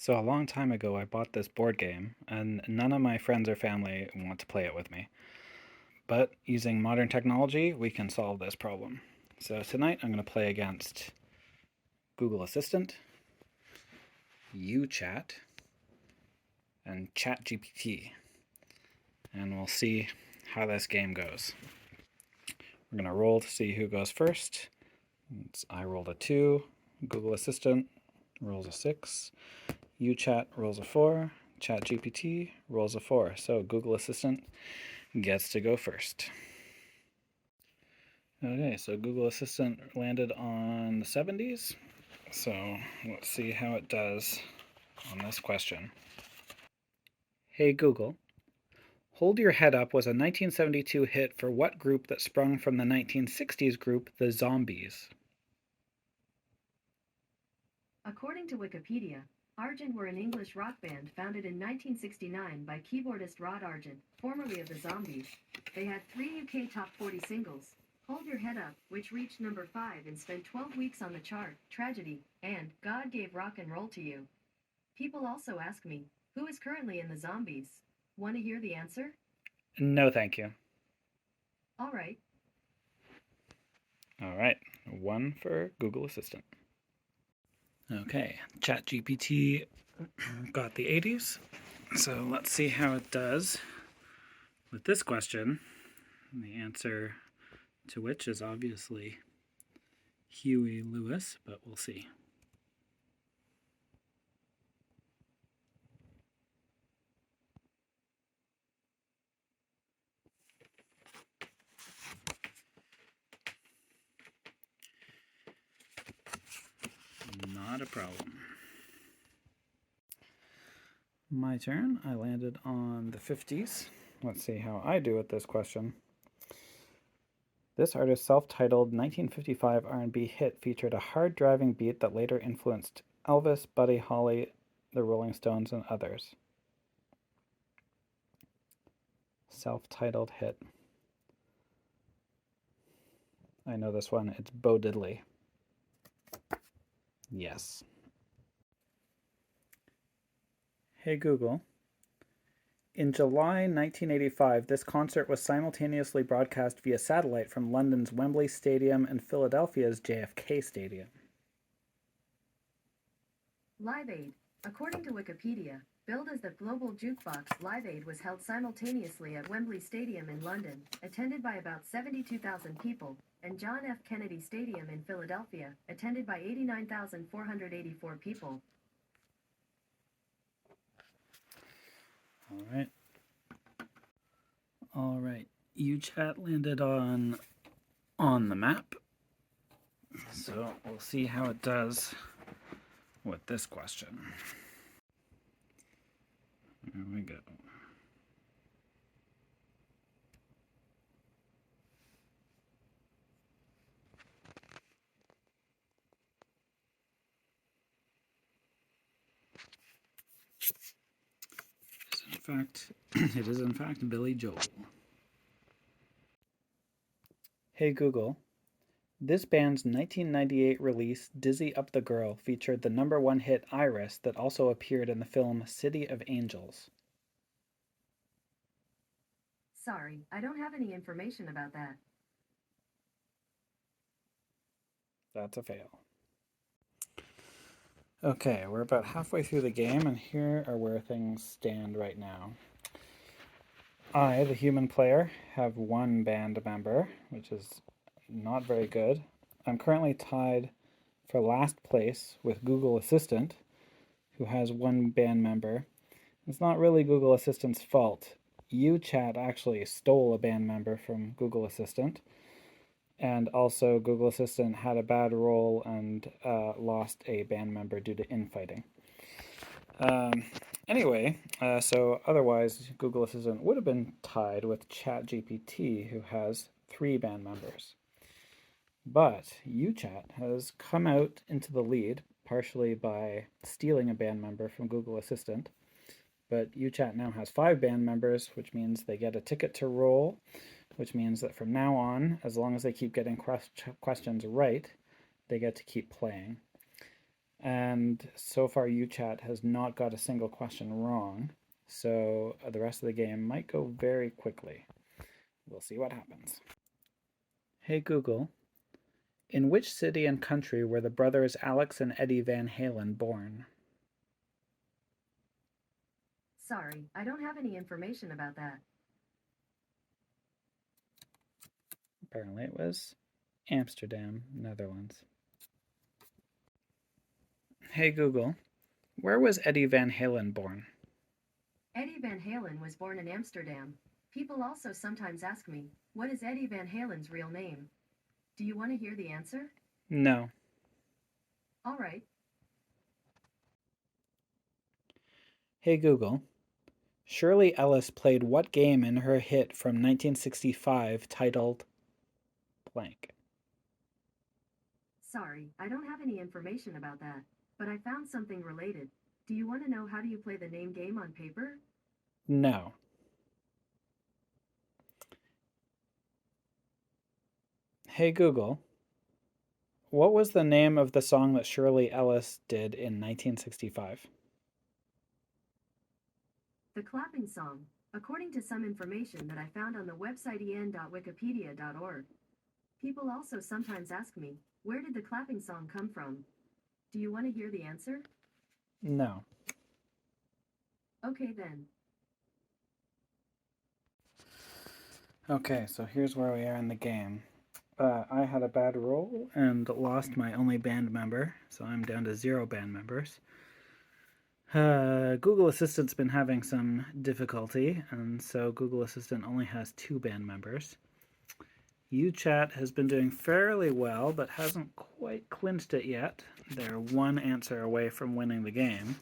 So a long time ago, I bought this board game, and none of my friends or family want to play it with me. But using modern technology, we can solve this problem. So tonight, I'm going to play against Google Assistant, UChat, and ChatGPT, and we'll see how this game goes. We're going to roll to see who goes first. I rolled a 2, Google Assistant rolls a 6, UChat rolls a 4, ChatGPT rolls a 4. So Google Assistant gets to go first. Okay, so Google Assistant landed on the 70s. So let's see how it does on this question. Hey Google, Hold Your Head Up was a 1972 hit for what group that sprung from the 1960s group The Zombies? According to Wikipedia, Argent were an English rock band founded in 1969 by keyboardist Rod Argent, formerly of the Zombies. They had 3 UK top 40 singles: Hold Your Head Up, which reached number 5 and spent 12 weeks on the chart, Tragedy, and God Gave Rock and Roll to You. People also ask me, who is currently in the Zombies? Want to hear the answer? No, thank you. All right. All right, 1 for Google Assistant. Okay, ChatGPT got the 80s. So let's see how it does with this question. The answer to which is obviously Huey Lewis, but we'll see. Not a problem. My turn. I landed on the 50s. Let's see how I do with this question. This artist's self-titled 1955 R&B hit featured a hard-driving beat that later influenced Elvis, Buddy Holly, the Rolling Stones, and others. Self-titled hit. I know this one. It's Bo Diddley. Yes. Hey Google. In July 1985, this concert was simultaneously broadcast via satellite from London's Wembley Stadium and Philadelphia's JFK Stadium. Live Aid. According to Wikipedia, billed as the Global Jukebox, Live Aid was held simultaneously at Wembley Stadium in London, attended by about 72,000 people, and John F. Kennedy Stadium in Philadelphia, attended by 89,484 people. All right. All right. UChat landed on the map. So we'll see how it does with this question. There we go. It is in fact Billy Joel. Hey Google, this band's 1998 release, Dizzy Up the Girl, featured the #1 hit Iris that also appeared in the film City of Angels. Sorry, I don't have any information about that. That's a fail. Okay, we're about halfway through the game, and here are where things stand right now. I, the human player, have 1 band member, which is not very good. I'm currently tied for last place with Google Assistant, who has 1 band member. It's not really Google Assistant's fault. UChat actually stole a band member from Google Assistant, and also Google Assistant had a bad roll and lost a band member due to infighting. Anyway, so otherwise Google Assistant would have been tied with ChatGPT, who has 3 band members. But UChat has come out into the lead, partially by stealing a band member from Google Assistant. But UChat now has 5 band members, which means they get a ticket to roll, which means that from now on, as long as they keep getting questions right, they get to keep playing. And so far, UChat has not got a single question wrong. So the rest of the game might go very quickly. We'll see what happens. Hey Google, in which city and country were the brothers Alex and Eddie Van Halen born? Sorry, I don't have any information about that. Apparently it was Amsterdam, Netherlands. Hey Google, where was Eddie Van Halen born? Eddie Van Halen was born in Amsterdam. People also sometimes ask me, what is Eddie Van Halen's real name? Do you want to hear the answer? No. All right. Hey Google, Shirley Ellis played what game in her hit from 1965 titled blank? Sorry, I don't have any information about that, but I found something related. Do you want to know how do you play the name game on paper? No. Hey Google, what was the name of the song that Shirley Ellis did in 1965? The clapping song, according to some information that I found on the website en.wikipedia.org. People also sometimes ask me, where did the clapping song come from? Do you want to hear the answer? No. Okay then. Okay, so here's where we are in the game. I had a bad roll and lost my only band member, so I'm down to 0 band members. Google Assistant's been having some difficulty, and so Google Assistant only has 2 band members. UChat has been doing fairly well, but hasn't quite clinched it yet. They're 1 answer away from winning the game.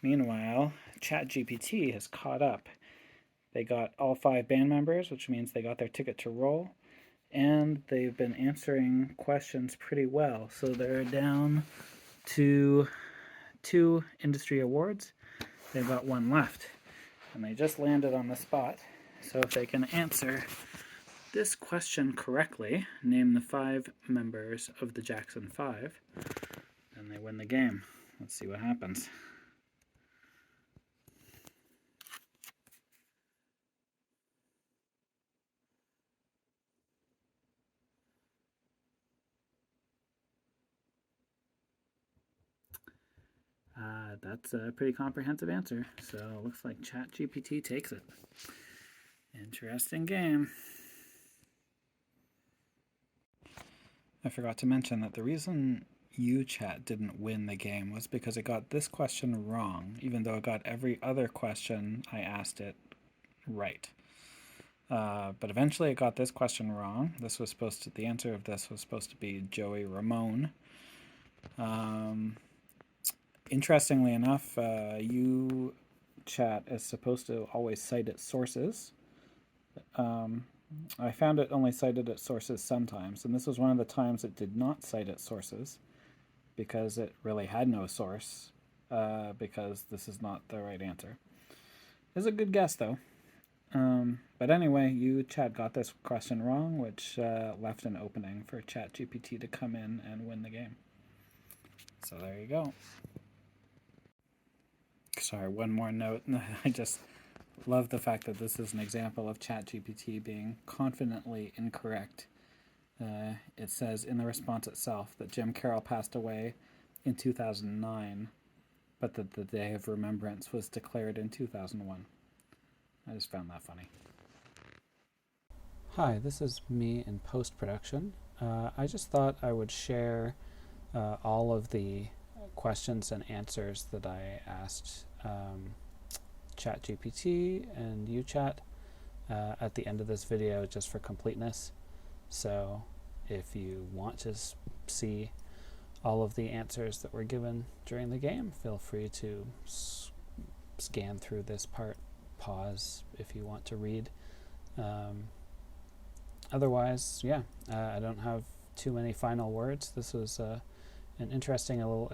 Meanwhile, ChatGPT has caught up. They got all 5 band members, which means they got their ticket to roll, and they've been answering questions pretty well. So they're down to 2 industry awards. They've got 1 left, and they just landed on the spot. So if they can answer this question correctly, name the 5 members of the Jackson 5, then they win the game. Let's see what happens. That's a pretty comprehensive answer, so it looks like ChatGPT takes it. Interesting game. I forgot to mention that the reason UChat didn't win the game was because it got this question wrong, even though it got every other question I asked it right. But eventually it got this question wrong. The answer of this was supposed to be Joey Ramone. Interestingly enough, UChat is supposed to always cite its sources. I found it only cited its sources sometimes, and this was one of the times it did not cite its sources because it really had no source, because this is not the right answer. It's a good guess, though. But anyway, UChat got this question wrong, which left an opening for ChatGPT to come in and win the game. So there you go. Sorry, one more note. I just love the fact that this is an example of ChatGPT being confidently incorrect. It says in the response itself that Jim Carroll passed away in 2009, but that the Day of Remembrance was declared in 2001. I just found that funny. Hi, this is me in post-production. I just thought I would share all of the questions and answers that I asked ChatGPT and UChat at the end of this video, just for completeness. So if you want to see all of the answers that were given during the game, feel free to scan through this part, pause if you want to read. Otherwise, yeah, I don't have too many final words. This was an interesting little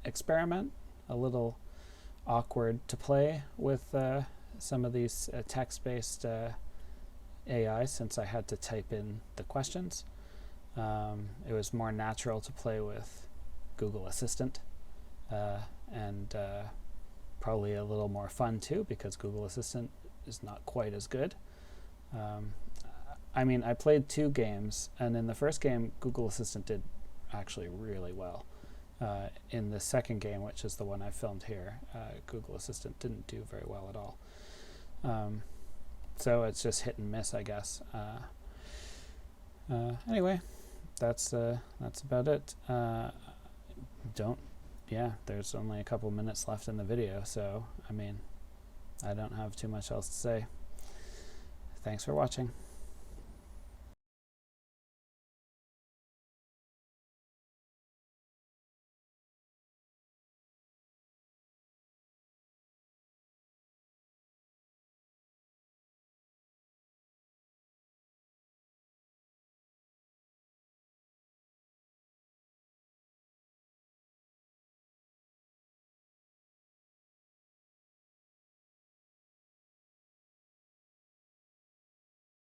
experiment, a little awkward to play with some of these text-based AI, since I had to type in the questions. It was more natural to play with Google Assistant, and probably a little more fun too, because Google Assistant is not quite as good. I mean, I played 2 games, and in the first game, Google Assistant did actually really well. In the second game, which is the one I filmed here, Google Assistant didn't do very well at all. So it's just hit and miss, I guess. Anyway, that's about it. There's only a couple minutes left in the video, so I mean, I don't have too much else to say. Thanks for watching.